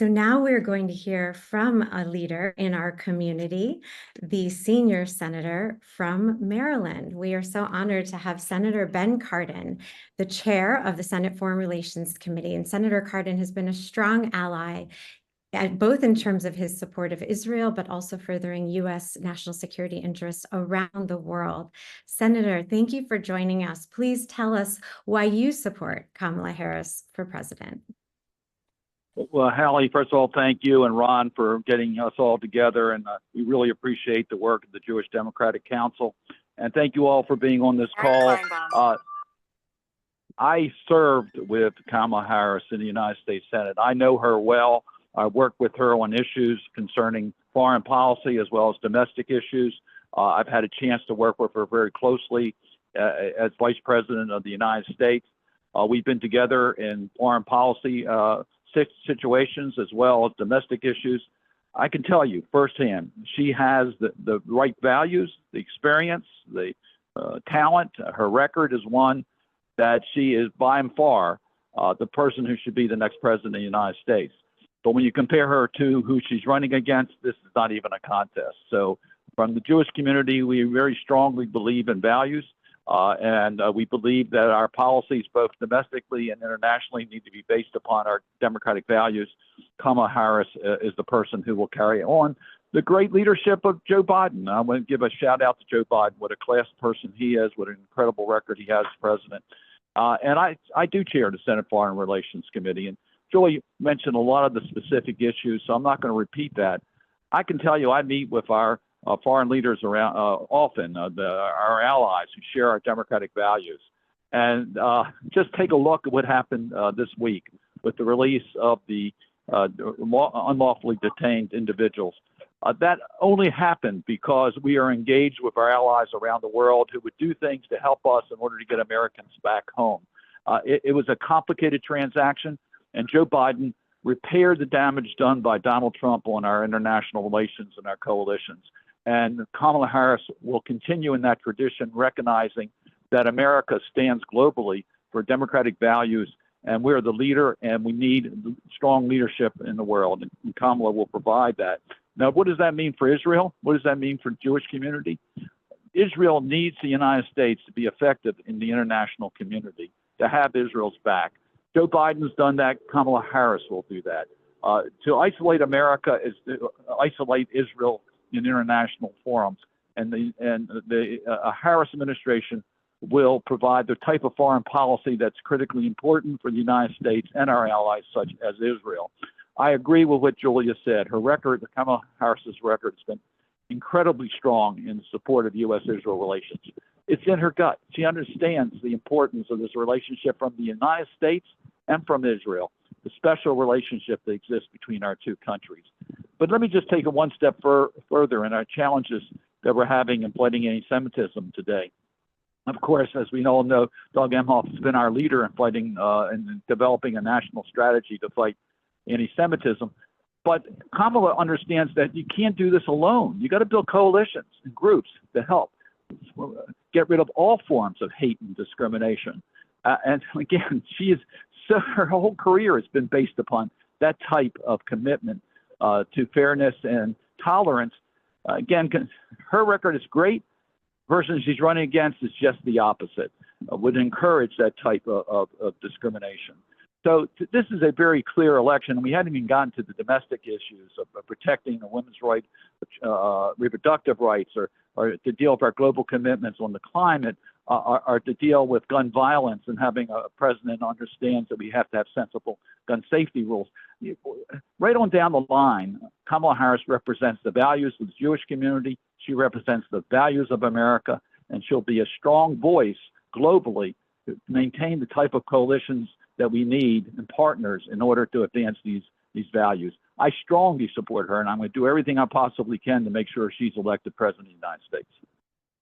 So now we're going to hear from a leader in our community, the senior senator from Maryland. We are so honored to have Senator Ben Cardin, the chair of the Senate Foreign Relations Committee. And Senator Cardin has been a strong ally, both in terms of his support of Israel, but also furthering U.S. national security interests around the world. Senator, thank you for joining us. Please tell us why you support Kamala Harris for president. Well, Hallie, first of all, thank you and Ron for getting us all together, and we really appreciate the work of the Jewish Democratic Council. And thank you all for being on this call. I served with Kamala Harris in the United States Senate. I know her well. I worked with her on issues concerning foreign policy as well as domestic issues. I've had a chance to work with her very closely as Vice President of the United States. We've been together in foreign policy situations as well as domestic issues. I can tell you firsthand, she has the right values, the experience, the talent. Her record is one that she is by and far the person who should be the next president of the United States. But when you compare her to who she's running against, this is not even a contest. So from the Jewish community, we very strongly believe in values. And we believe that our policies, both domestically and internationally, need to be based upon our democratic values. Kamala Harris is the person who will carry on the great leadership of Joe Biden. I want to give a shout out to Joe Biden. What a class person he is, what an incredible record he has as president. And I do chair the Senate Foreign Relations Committee. And Julie mentioned a lot of the specific issues, so I'm not going to repeat that. I can tell you I meet with our foreign leaders around often, our allies who share our democratic values. And just take a look at what happened this week with the release of the unlawfully detained individuals. That only happened because we are engaged with our allies around the world who would do things to help us in order to get Americans back home. It was a complicated transaction, and Joe Biden repaired the damage done by Donald Trump on our international relations and our coalitions. And Kamala Harris will continue in that tradition, recognizing that America stands globally for democratic values, and we're the leader, and we need strong leadership in the world, and Kamala will provide that. Now, what does that mean for Israel? What does that mean for the Jewish community? Israel needs the United States to be effective in the international community, to have Israel's back. Joe Biden's done that. Kamala Harris will do that. To isolate America is to isolate Israel in international forums, and the Harris administration will provide the type of foreign policy that's critically important for the United States and our allies, such as Israel. I agree with what Julia said. Her record, Kamala Harris's record, has been incredibly strong in support of U.S.-Israel relations. It's in her gut. She understands the importance of this relationship from the United States and from Israel, the special relationship that exists between our two countries. But let me just take it one step further in our challenges that we're having in fighting anti-Semitism today. Of course, as we all know, Doug Emhoff has been our leader in fighting and developing a national strategy to fight anti-Semitism. But Kamala understands that you can't do this alone. You got to build coalitions and groups to help get rid of all forms of hate and discrimination. And again, her whole career has been based upon that type of commitment to fairness and tolerance. Again, her record is great. The person she's running against is just the opposite, would encourage that type of discrimination. So this is a very clear election. We hadn't even gotten to the domestic issues of protecting the women's right, reproductive rights, or to deal with our global commitments on the climate, or to deal with gun violence and having a president who understands that we have to have sensible gun safety rules. Right on down the line, Kamala Harris represents the values of the Jewish community. She represents the values of America, and she'll be a strong voice globally to maintain the type of coalitions that we need and partners in order to advance these values. I strongly support her, and I'm going to do everything I possibly can to make sure she's elected president of the United States.